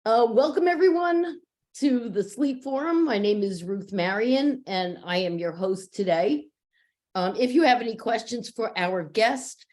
Welcome everyone to the Sleep Forum. My name is Ruth Marion and I am your host today. If you have any questions for our guest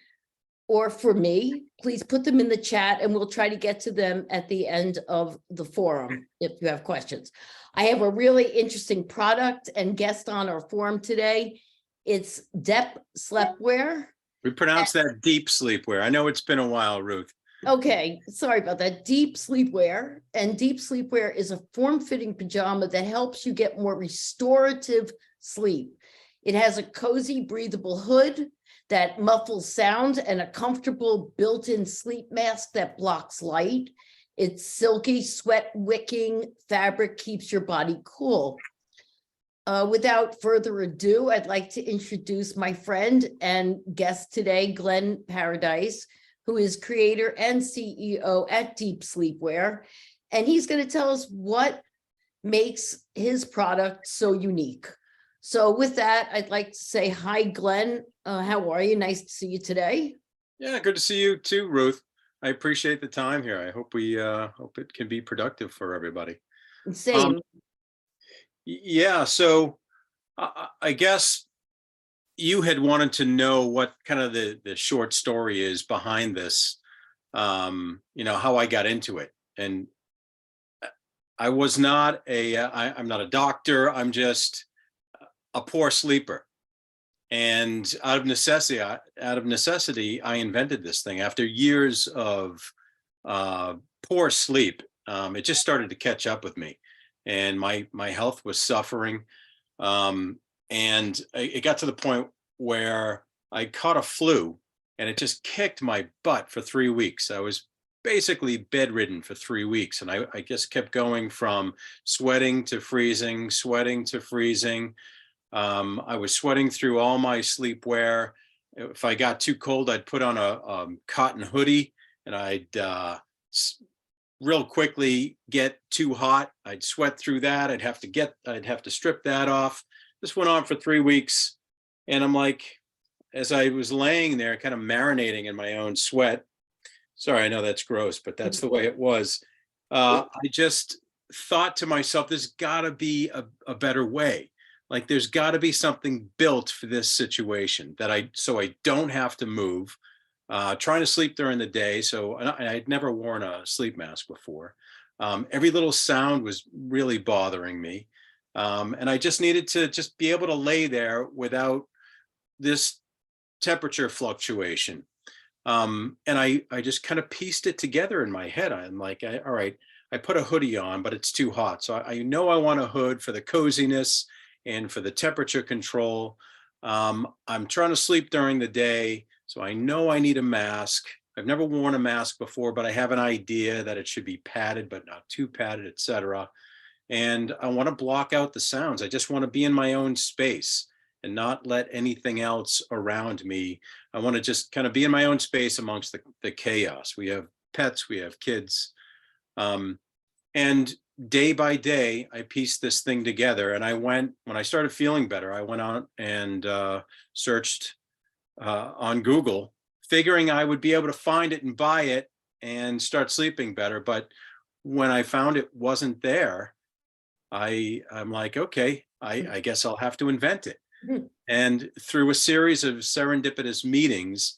or for me, please put them in the chat and we'll try to get to them at the end of the forum if you have questions. I have a really interesting product and guest on our forum today. It's Dep Slepwear. We pronounce that Dep Slepwear. I know it's been a while, Ruth. Okay, sorry about that. Dep Slepwear. And Dep Slepwear is a form-fitting pajama that helps you get more restorative sleep. It has a cozy, breathable hood that muffles sound and a comfortable built-in sleep mask that blocks light. It's silky, sweat-wicking fabric, keeps your body cool. Without further ado, I'd like to introduce my friend and guest today, Glenn Paradise, who is creator and CEO at Dep Slepwear. And he's going to tell us what makes his product so unique. So with that, I'd like to say hi, Glenn. How are you? Nice to see you today. Yeah, good to see you too, Ruth. I appreciate the time here. I hope hope it can be productive for everybody. Same. Yeah, so I guess you had wanted to know what kind of the short story is behind this, how I got into it. And I was not I'm not a doctor. I'm just a poor sleeper. And out of necessity, I invented this thing after years of poor sleep. It just started to catch up with me, and my health was suffering. And it got to the point where I caught a flu and it just kicked my butt for 3 weeks. I was basically bedridden for 3 weeks. And I just kept going from sweating to freezing, sweating to freezing. I was sweating through all my sleepwear. If I got too cold, I'd put on a cotton hoodie and I'd real quickly get too hot. I'd sweat through that. I'd have to strip that off. This went on for 3 weeks. And I'm like, as I was laying there kind of marinating in my own sweat, sorry, I know that's gross, but that's the way it was. I just thought to myself, there's gotta be a better way. Like there's gotta be something built for this situation so I don't have to move. Trying to sleep during the day. So I'd never worn a sleep mask before. Every little sound was really bothering me. And I just needed to just be able to lay there without this temperature fluctuation. And I just kind of pieced it together in my head. I'm like, all right, I put a hoodie on, but it's too hot. So I know I want a hood for the coziness and for the temperature control. I'm trying to sleep during the day, so I know I need a mask. I've never worn a mask before, but I have an idea that it should be padded, but not too padded, etc. And I want to block out the sounds. I just want to be in my own space and not let anything else around me. I want to just kind of be in my own space amongst the chaos. We have pets, we have kids. And day by day, I pieced this thing together. And when I started feeling better, I went out and searched on Google, figuring I would be able to find it and buy it and start sleeping better. But when I found it wasn't there, I'm like, okay, I guess I'll have to invent it. And through a series of serendipitous meetings,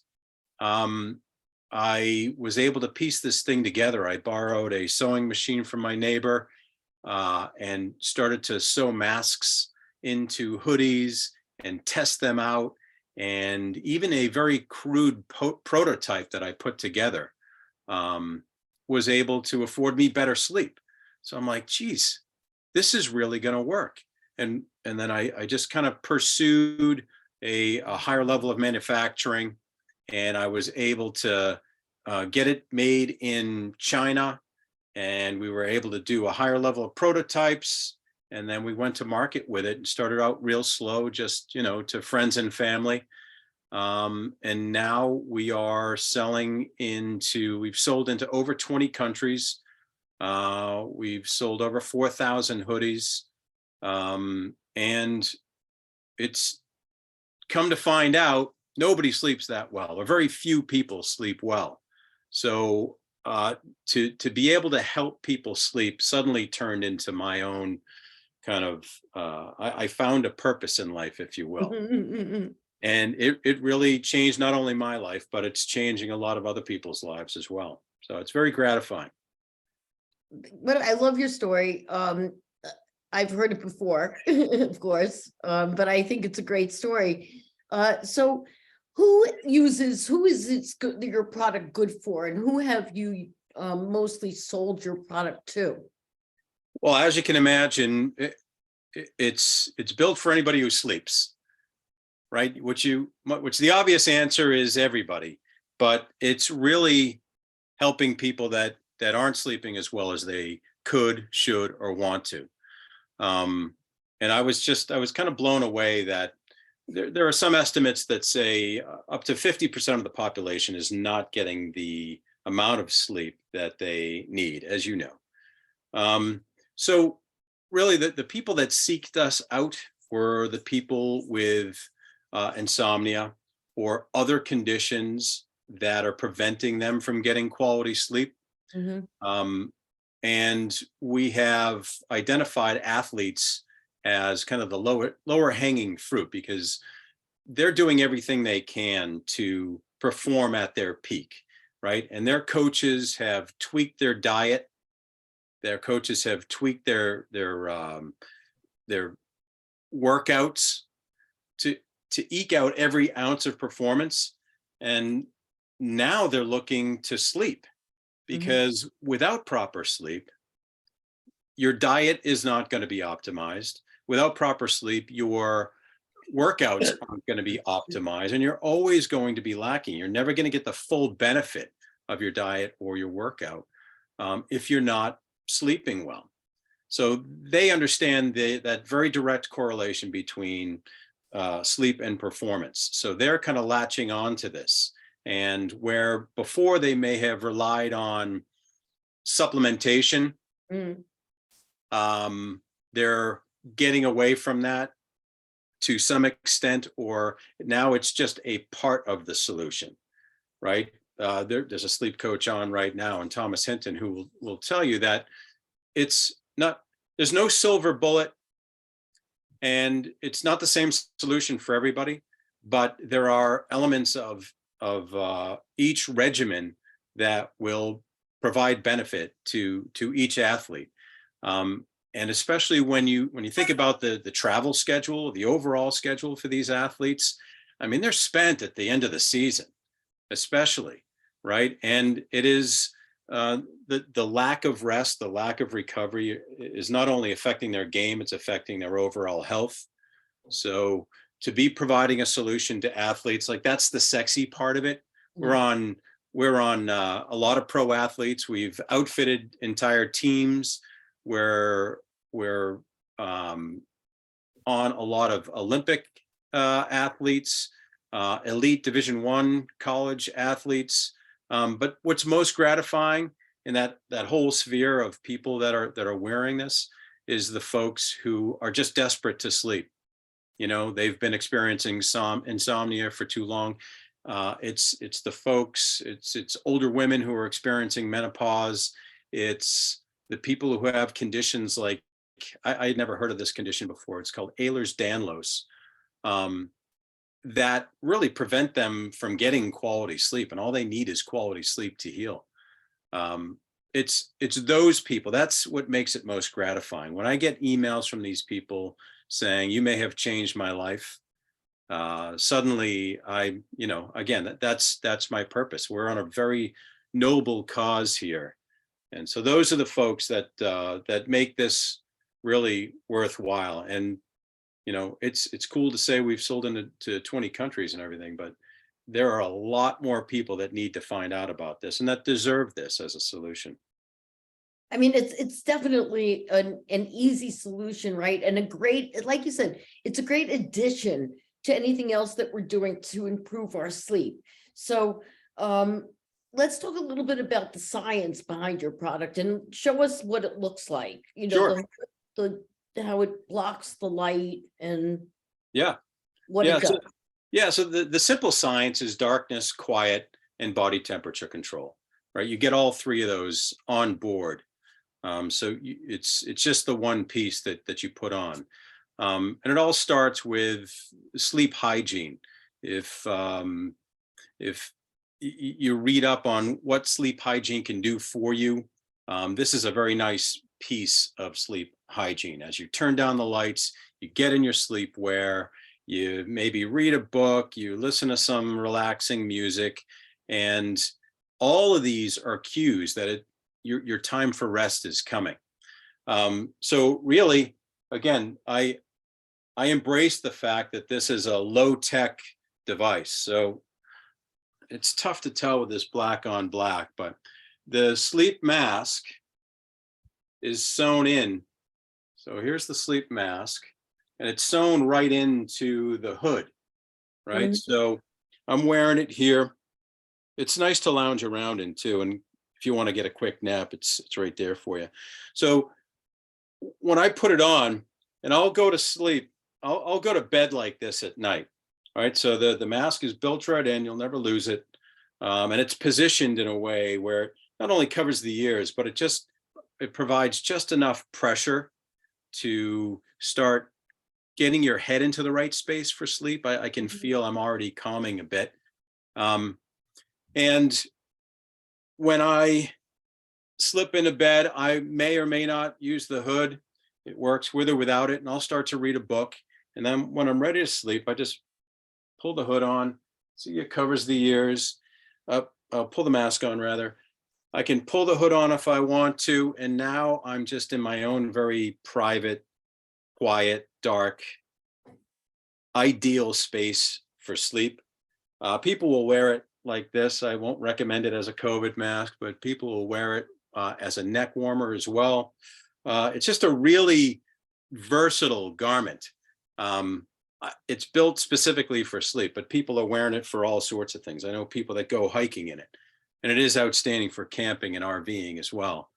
I was able to piece this thing together. I borrowed a sewing machine from my neighbor and started to sew masks into hoodies and test them out. And even a very crude prototype that I put together was able to afford me better sleep. So I'm like, geez, this is really going to work. And then I just kind of pursued a higher level of manufacturing, and I was able to get it made in China, and we were able to do a higher level of prototypes, and then we went to market with it and started out real slow, just to friends and family. And now we are we've sold into over 20 countries. We've sold over 4,000 hoodies. And it's come to find out nobody sleeps that well, or very few people sleep well. So to be able to help people sleep suddenly turned into my own kind of, I found a purpose in life, if you will. And it really changed not only my life, but it's changing a lot of other people's lives as well. So it's very gratifying. But I love your story. I've heard it before, of course, but I think it's a great story. So who is your product good for, and who have you mostly sold your product to? Well, as you can imagine, it's built for anybody who sleeps, right? Which the obvious answer is everybody, but it's really helping people that aren't sleeping as well as they could, should, or want to. And I was kind of blown away that there are some estimates that say up to 50% of the population is not getting the amount of sleep that they need, as you know. So really the people that seeked us out were the people with insomnia or other conditions that are preventing them from getting quality sleep. And we have identified athletes as kind of the lower hanging fruit, because they're doing everything they can to perform at their peak, right? And their coaches have tweaked their diet. Their coaches have tweaked their workouts to eke out every ounce of performance. And now they're looking to sleep, because without proper sleep, your diet is not going to be optimized. Without proper sleep, your workouts aren't going to be optimized, and you're always going to be lacking. You're never going to get the full benefit of your diet or your workout if you're not sleeping well. So they understand that very direct correlation between sleep and performance. So they're kind of latching on to this. And where before they may have relied on supplementation, they're getting away from that to some extent, or now it's just a part of the solution, right? There's a sleep coach on right now, and Thomas Hinton, who will tell you that there's no silver bullet, and it's not the same solution for everybody, but there are elements of each regimen that will provide benefit to each athlete. And especially when you think about the travel schedule, the overall schedule for these athletes, I mean, they're spent at the end of the season, especially, right? And it is the lack of rest, the lack of recovery is not only affecting their game, it's affecting their overall health. So to be providing a solution to athletes, like, that's the sexy part of it. We're on a lot of pro athletes. We've outfitted entire teams. We're on a lot of Olympic athletes, elite Division I college athletes. But what's most gratifying in that whole sphere of people that are wearing this is the folks who are just desperate to sleep. You know, they've been experiencing some insomnia for too long. It's the folks, it's older women who are experiencing menopause. It's the people who have conditions like, I had never heard of this condition before. It's called Ehlers-Danlos, that really prevent them from getting quality sleep, and all they need is quality sleep to heal. It's those people. That's what makes it most gratifying. When I get emails from these people saying, "You may have changed my life," suddenly again, that's my purpose. We're on a very noble cause here. And so those are the folks that make this really worthwhile. And it's cool to say we've sold into 20 countries and everything, but there are a lot more people that need to find out about this and that deserve this as a solution. I mean, it's definitely an easy solution, right? And a great, like you said, it's a great addition to anything else that we're doing to improve our sleep. So let's talk a little bit about the science behind your product and show us what it looks like. Sure. How it blocks the light and what Yeah. it does. So the simple science is darkness, quiet, and body temperature control. right? You get all three of those on board. So it's just the one piece that you put on. And it all starts with sleep hygiene. If you read up on what sleep hygiene can do for you, this is a very nice piece of sleep hygiene. As you turn down the lights, you get in your sleepwear, you maybe read a book, you listen to some relaxing music, and all of these are cues that your time for rest is coming. So really, again, I embrace the fact that this is a low-tech device. So it's tough to tell with this black on black, but the sleep mask is sewn in. So here's the sleep mask, and it's sewn right into the hood, right? Mhm. So I'm wearing it here. It's nice to lounge around in too. And if you want to get a quick nap, it's right there for you. So when I put it on and I'll go to sleep, I'll go to bed like this at night. All right. So the mask is built right in, you'll never lose it. And it's positioned in a way where it not only covers the ears, but it provides just enough pressure to start getting your head into the right space for sleep. I can feel I'm already calming a bit. And when I slip into bed, I may or may not use the hood. It works with or without it. And I'll start to read a book. And then when I'm ready to sleep, I just pull the hood on. See, it covers the ears. I'll pull the mask on rather. I can pull the hood on if I want to. And now I'm just in my own very private, quiet, dark, ideal space for sleep. People will wear it like this. I won't recommend it as a COVID mask, but people will wear it as a neck warmer as well. It's just a really versatile garment. It's built specifically for sleep, but people are wearing it for all sorts of things. I know people that go hiking in it, and it is outstanding for camping and RVing as well.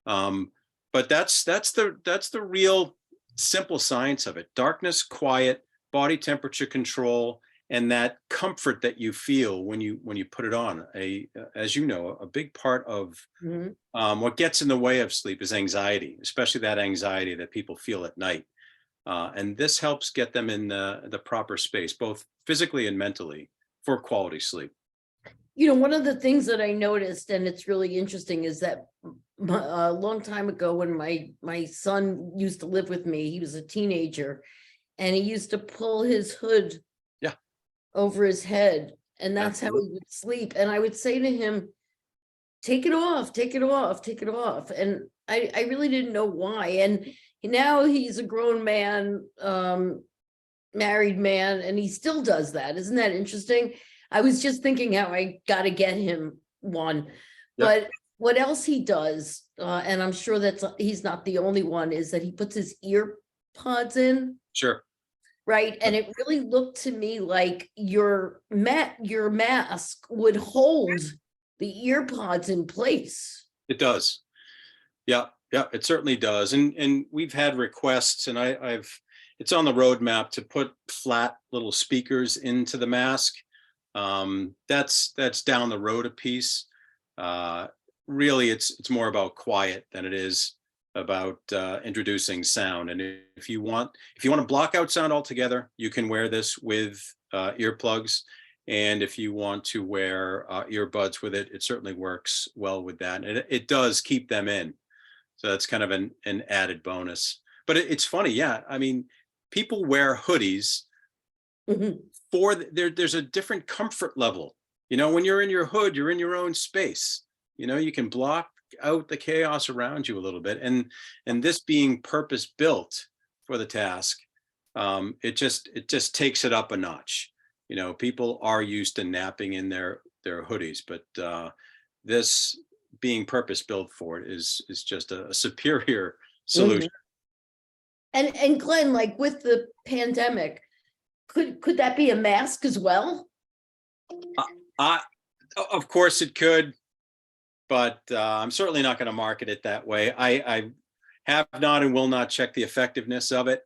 But that's the real simple science of it: darkness, quiet, body temperature control, and that comfort that you feel when you put it on. As you know, a big part of Mhm. what gets in the way of sleep is anxiety, especially that anxiety that people feel at night. And this helps get them in the proper space, both physically and mentally, for quality sleep. One of the things that I noticed, and it's really interesting, is that a long time ago when my son used to live with me, he was a teenager, and he used to pull his hood Yeah, over his head, and that's how absolutely. he would sleep. And I would say to him, take it off, take it off, take it off. And I really didn't know why. And now he's a grown man, married man, and he still does that. Isn't that interesting? I was just thinking how I got to get him one. Yep, But what else he does, and I'm sure he's not the only one, is that he puts his ear pods in, sure. right? And it really looked to me like your mask would hold the ear pods in place. It does. Yeah, yeah, it certainly does. And we've had requests, and I've it's on the roadmap to put flat little speakers into the mask. That's down the road a piece. Uh, Really, it's more about quiet than it is about introducing sound. And if you want to block out sound altogether, you can wear this with earplugs. And if you want to wear earbuds with it, it certainly works well with that. And it does keep them in. So that's kind of an added bonus. But it's funny, yeah. I mean, people wear hoodies Mhm. there's a different comfort level. When you're in your hood, you're in your own space. You can block out the chaos around you a little bit. And this being purpose built for the task, it just takes it up a notch. People are used to napping in their hoodies, but this being purpose built for it is just a superior Mhm. solution. And Glenn, like with the pandemic, could that be a mask as well? Uh, I, of course it could, but I'm certainly not going to market it that way. I have not and will not check the effectiveness of it.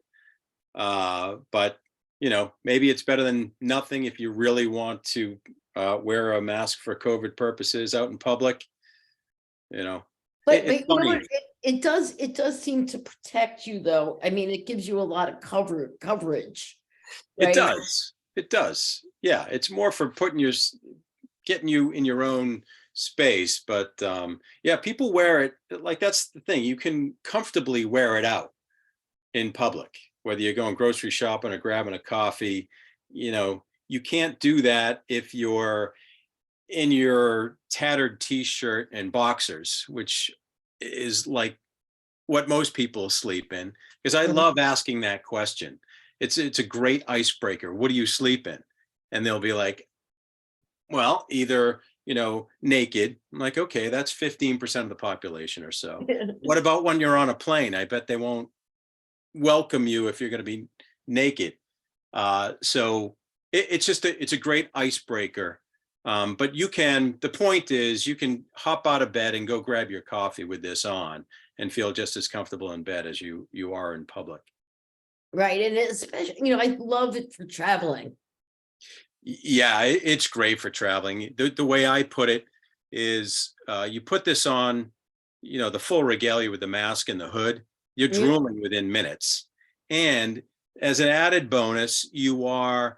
But maybe it's better than nothing if you really want to wear a mask for COVID purposes out in public. you know. But It's you know what, funny. it does seem to protect you though. I mean, it gives you a lot of coverage, It right? does. It does. Yeah, it's more for getting you in your own space. But yeah, people wear it. Like, that's the thing. You can comfortably wear it out in public, whether you're going grocery shopping or grabbing a coffee. You know, you can't do that if you're in your tattered t-shirt and boxers, which is like what most people sleep in. Because I Mhm. love asking that question. It's a great icebreaker. What do you sleep in? And they'll be like, well, either, naked. I'm like, okay, that's 15% of the population or so. What about when you're on a plane? I bet they won't welcome you if you're going to be naked. So it's a great icebreaker. But the point is, you can hop out of bed and go grab your coffee with this on and feel just as comfortable in bed as you are in public. Right, and especially, I love it for traveling. Yeah, it's great for traveling. The way I put it is, you put this on, the full regalia with the mask and the hood, you're Mhm. drooling within minutes. And as an added bonus, you're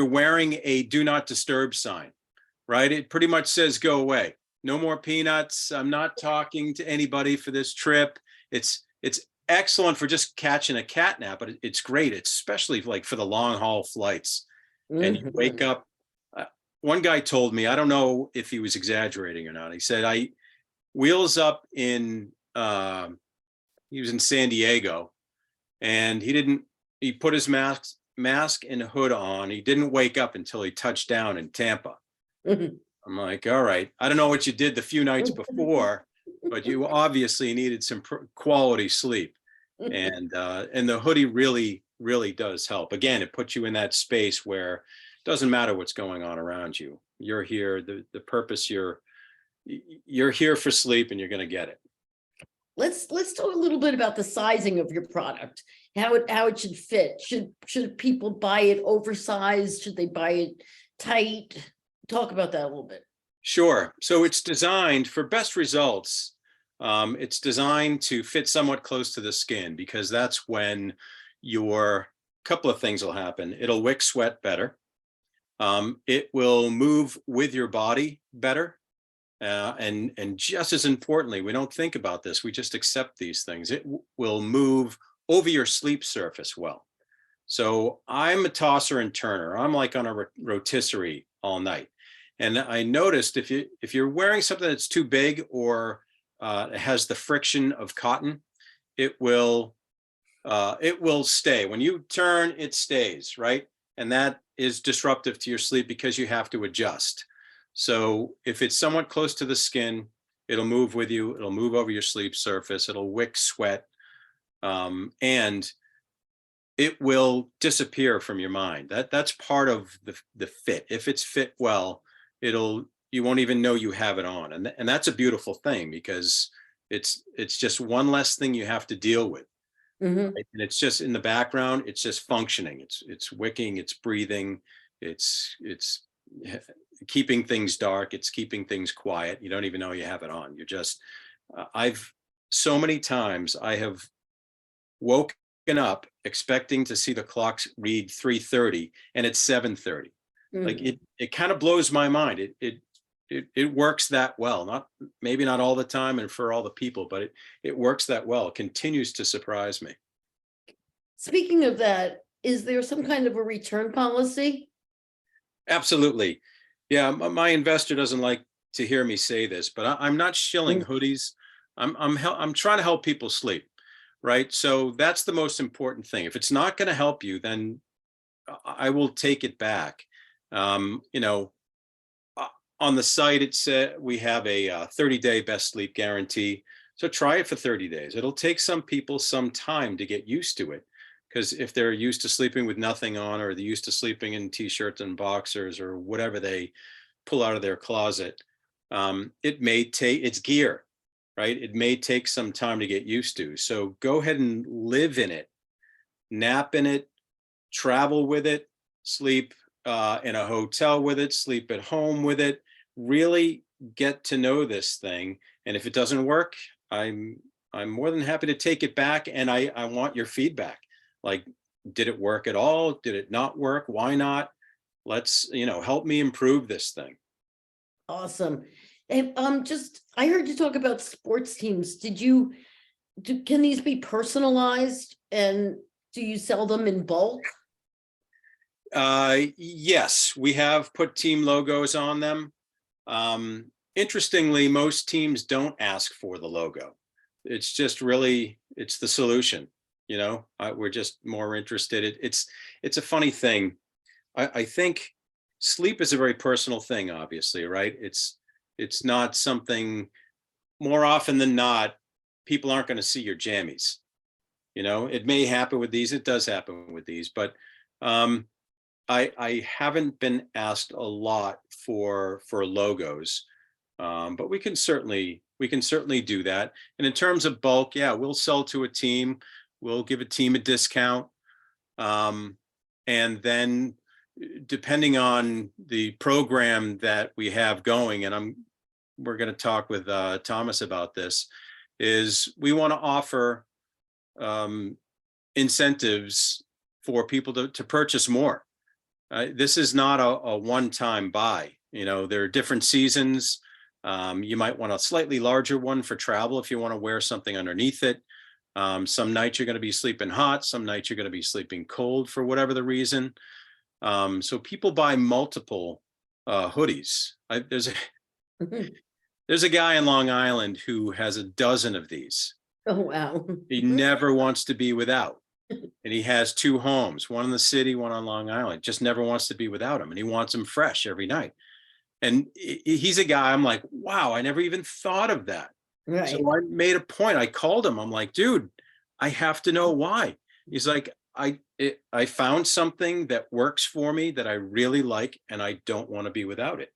wearing a do not disturb sign, right? It pretty much says go away. No more peanuts. I'm not talking to anybody for this trip. It's excellent for just catching a cat nap, but it's great, especially like for the long haul flights. And you wake Mhm. up. uh, One guy told me, I don't know if he was exaggerating or not. He said, I wheels up in he was in San Diego, and he put his mask and hood on. He didn't wake up until he touched down in Tampa. Mhm. I'm like, all right, I don't know what you did the few nights before, but you obviously needed some quality sleep. And the hoodie really does help. Again, it puts you in that space where it doesn't matter what's going on around you. You're here. The purpose, you're here for sleep, and you're going to get it. Let's talk a little bit about the sizing of your product, how it should fit. Should people buy it oversized? Should they buy it tight? Talk about that a little bit. Sure. So it's designed for best results. It's designed to fit somewhat close to the skin, because that's when your couple of things will happen. It'll wick sweat better. It will move with your body better. And just as importantly, we don't think about this. We just accept these things. It will move over your sleep surface well. So I'm a tosser and turner. I'm like on a rotisserie all night. And I noticed, if you're wearing something that's too big, or it has the friction of cotton, it will stay. When you turn, it stays, right? And that is disruptive to your sleep because you have to adjust. So if it's somewhat close to the skin, it'll move with you. It'll move over your sleep surface. It'll wick sweat. And it will disappear from your mind. That's part of the fit. If it's fit well, you won't even know you have it on. And that's a beautiful thing, because it's just one less thing you have to deal with. Mhm. Right? And it's just in the background, it's just functioning. It's wicking, it's breathing, it's keeping things dark, it's keeping things quiet. You don't even know you have it on. You're just I've so many times I have woken up expecting to see the clocks read 3:30, and it's 7:30. Like, Mhm. it kind of blows my mind. It works that well. Maybe not all the time and for all the people, but it works that well. It continues to surprise me. Speaking of that, is there some kind of a return policy? Absolutely. Yeah, my investor doesn't like to hear me say this, but I'm not shilling Mm. hoodies. I'm trying to help people sleep, right? So that's the most important thing. If it's not going to help you, then I will take it back. Um, you know, uh, on the site, it said we have a 30-day best sleep guarantee. So try it for 30 days. It'll take some people some time to get used to it, because if they're used to sleeping with nothing on, or they're used to sleeping in t-shirts and boxers or whatever they pull out of their closet, it may take it's gear, right? It may take some time to get used to. So go ahead and live in it, nap in it, travel with it, sleep in a hotel with it, sleep at home with it, really get to know this thing. And if it doesn't work, I'm more than happy to take it back. And I want your feedback. Like, did it work at all? Did it not work? Why not? Let's, help me improve this thing. Awesome. And I heard you talk about sports teams. Can these be personalized, and do you sell them in bulk? Yes, we have put team logos on them. Interestingly, most teams don't ask for the logo. It's just really, it's the solution. We're just more interested. It's a funny thing. I think sleep is a very personal thing, obviously, right? It's not something, more often than not, people aren't going to see your jammies. It may happen with these, it does happen with these, but I haven't been asked a lot for logos, but we can certainly do that. And in terms of bulk, yeah, we'll sell to a team. We'll give a team a discount, and then depending on the program that we have going, and we're going to talk with Thomas about this, is we want to offer incentives for people to purchase more. This is not a one-time buy. There are different seasons. You might want a slightly larger one for travel if you want to wear something underneath it. Some nights you're going to be sleeping hot. Some nights you're going to be sleeping cold for whatever the reason. So people buy multiple hoodies. There's a guy in Long Island who has a dozen of these. Oh, wow. He never wants to be without. And he has 2 homes, one in the city, one on Long Island, just never wants to be without them. And he wants them fresh every night. And he's a guy, I'm like, wow, I never even thought of that. Right. So I made a point. I called him. I'm like, dude, I have to know why. He's like, I found something that works for me that I really like, and I don't want to be without it.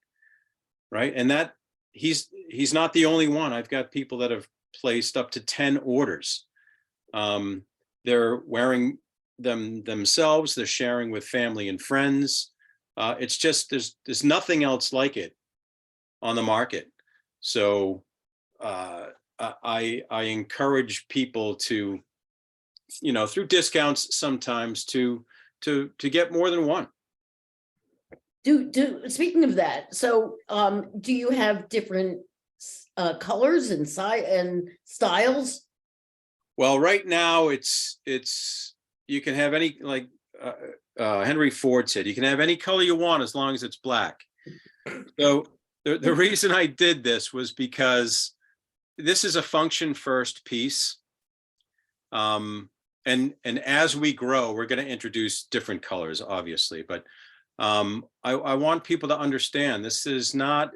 Right. And that he's not the only one. I've got people that have placed up to 10 orders. They're wearing them themselves. They're sharing with family and friends. It's just, there's nothing else like it on the market. So I encourage people to, through discounts sometimes to get more than one. Speaking of that, so do you have different colors and styles? Well, right now it's you can have any, like Henry Ford said, you can have any color you want as long as it's black. So the reason I did this was because this is a function first piece. And as we grow, we're going to introduce different colors, obviously, but I want people to understand this is not,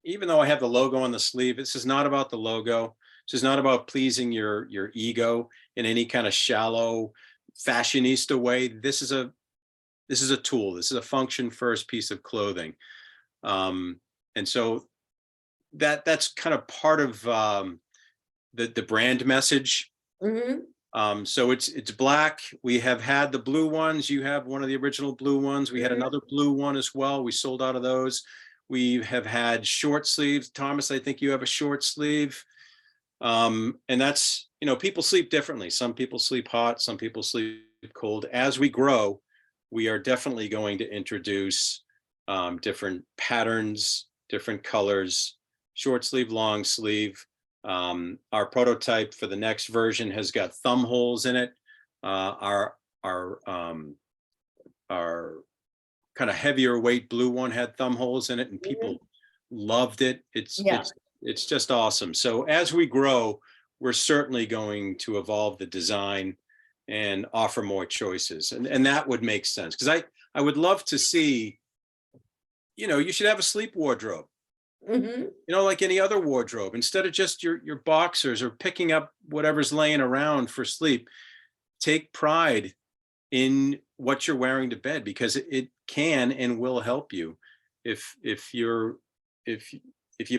even though I have the logo on the sleeve, this is not about the logo. This is not about pleasing your ego in any kind of shallow fashionista way. This is a tool. This is a function first piece of clothing. And so that's kind of part of the brand message. Mm-hmm. So it's black. We have had the blue ones. You have one of the original blue ones. We had another blue one as well. We sold out of those. We have had short sleeves. Thomas, I think you have a short sleeve. And that's, people sleep differently. Some people sleep hot, some people sleep cold. As we grow, we are definitely going to introduce different patterns, different colors, short sleeve, long sleeve. Our prototype for the next version has got thumb holes in it. Our kind of heavier weight blue one had thumb holes in it, and people loved it. It's just awesome. So as we grow, we're certainly going to evolve the design and offer more choices. And that would make sense, because I would love to see, you should have a sleep wardrobe. Mm-hmm. Like any other wardrobe, instead of just your boxers or picking up whatever's laying around for sleep. Take pride in what you're wearing to bed, because it can and will help you if you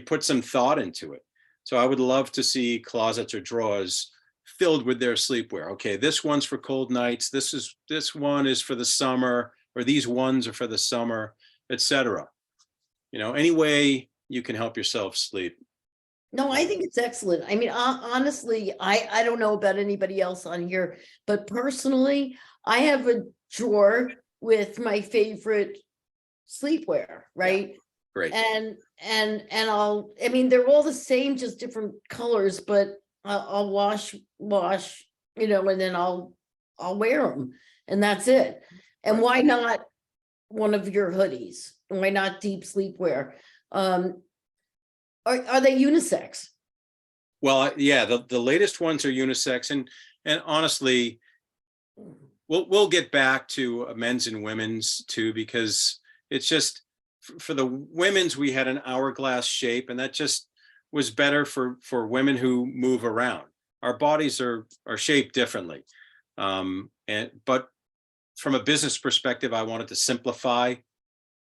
put some thought into it. So I would love to see closets or drawers filled with their sleepwear. Okay, this one's for cold nights. This one is for the summer, or these ones are for the summer, etc. Any way you can help yourself sleep. No, I think it's excellent. I mean, honestly, I don't know about anybody else on here, but personally, I have a drawer with my favorite sleepwear, right? Great. And I mean, they're all the same, just different colors, but I'll wash, and then I'll wear them, and that's it. And Right. why not one of your hoodies? Why not deep sleepwear? Are they unisex? Well, yeah, the latest ones are unisex, and honestly, we'll get back to men's and women's too, because it's just for the women's, we had an hourglass shape, and that just was better for women who move around. Our bodies are shaped differently. But from a business perspective, I wanted to simplify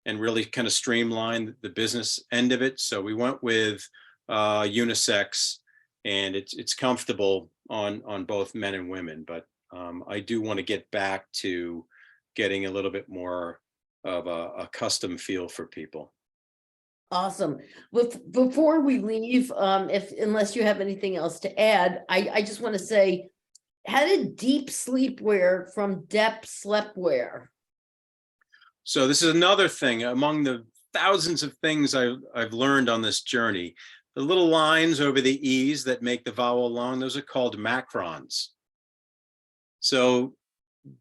and really kind of streamline the business end of it. So we went with unisex, and it's comfortable on both men and women. But I do want to get back to getting a little bit more of a custom feel for people. Awesome. Before we leave, unless you have anything else to add, I just want to say, how did deep sleepwear from Dep Slepwear? So this is another thing among the thousands of things I've learned on this journey. The little lines over the E's that make the vowel long, those are called macrons. So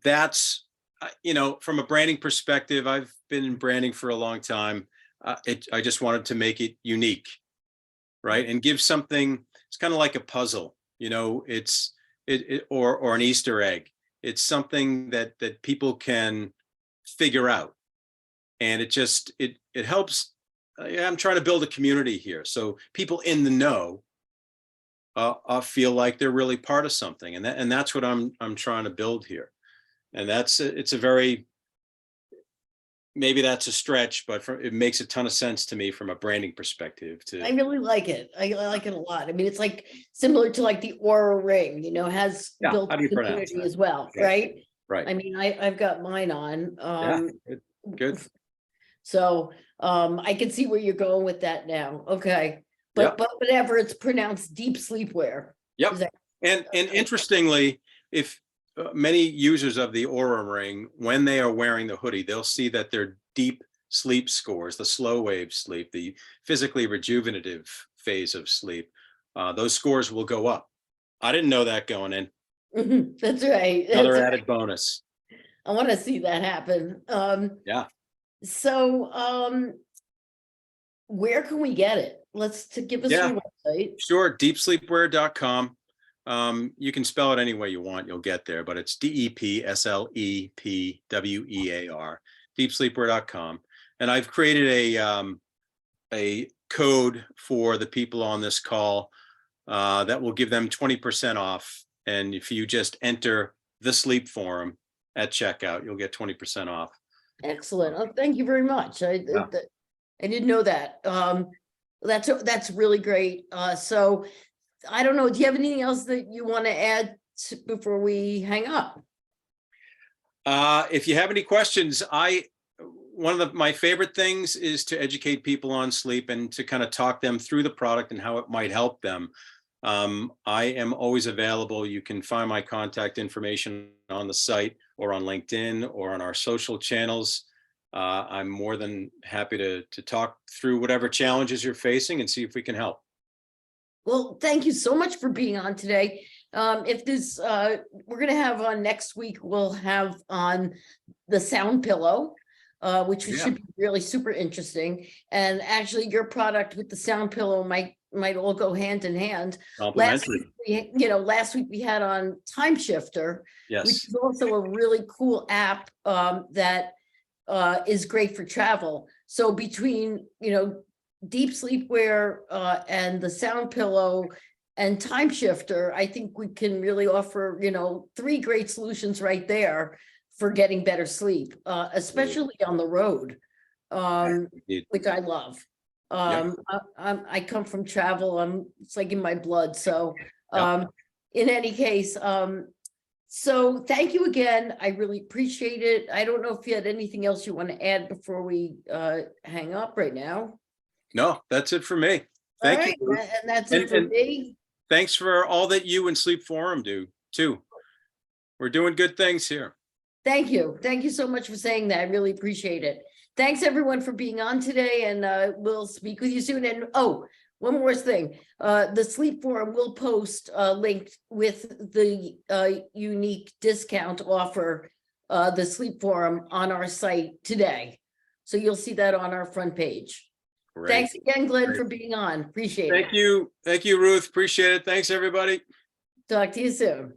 that's, from a branding perspective, I've been in branding for a long time. I just wanted to make it unique, right? And give something, it's kind of like a puzzle, or an Easter egg. It's something that people can figure out. And it helps. I'm trying to build a community here, so people in the know feel like they're really part of something, and that's what I'm trying to build here. And it's a very, maybe that's a stretch, but it makes a ton of sense to me from a branding perspective. I really like it. I like it a lot. I mean, it's like similar to like the Aura ring, has Yeah, built how do you pronounce community that? as well, Right. right? Right. I mean, I've got mine on. Yeah. Good. So I can see where you're going with that now. Okay. Yep. But whatever, it's pronounced deep sleepwear. Yep. Is that- And interestingly, if many users of the Aura ring, when they are wearing the hoodie, they'll see that their deep sleep scores, the slow wave sleep, the physically rejuvenative phase of sleep, those scores will go up. I didn't know that going in. That's right. Another That's added right. bonus. I want to see that happen. Yeah. So where can we get it? Give us Yeah. your website. Sure. Deepsleepwear.com. You can spell it any way you want, you'll get there, but it's DEPSLEPWEAR, deepsleepwear.com. And I've created a code for the people on this call that will give them 20% off. And if you just enter the Sleep Forum at checkout, you'll get 20% off. Excellent. Oh, thank you very much. I didn't know that. That's really great. So I don't know. Do you have anything else that you want to add before we hang up? If you have any questions, one of my favorite things is to educate people on sleep and to kind of talk them through the product and how it might help them. I am always available. You can find my contact information on the site or on LinkedIn or on our social channels. I'm more than happy to talk through whatever challenges you're facing and see if we can help. Well, thank you so much for being on today. If this, we're going to have on next week, we'll have on the sound pillow, which should be really super interesting. And actually your product with the sound pillow might all go hand in hand. Last week we had on Time Shifter, which is also a really cool app that is great for travel. So between, deep sleepwear and the sound pillow and Time Shifter, I think we can really offer, 3 great solutions right there for getting better sleep, especially on the road, which I love. I come from travel. It's like in my blood. So in any case, so thank you again. I really appreciate it. I don't know if you had anything else you want to add before we hang up right now. No, that's it for me. All Thank right, you. Ruth. and that's it And- for and- me. Thanks for all that you and Sleep Forum do too. We're doing good things here. Thank you. Thank you so much for saying that. I really appreciate it. Thanks everyone for being on today, and we'll speak with you soon. And oh, one more thing. The Sleep Forum will post a link with the unique discount offer, the Sleep Forum on our site today. So you'll see that on our front page. Great. Thanks again, Glenn, Great. for being on. Appreciate it. Thank you. Thank you, Ruth. Appreciate it. Thanks, everybody. Talk to you soon.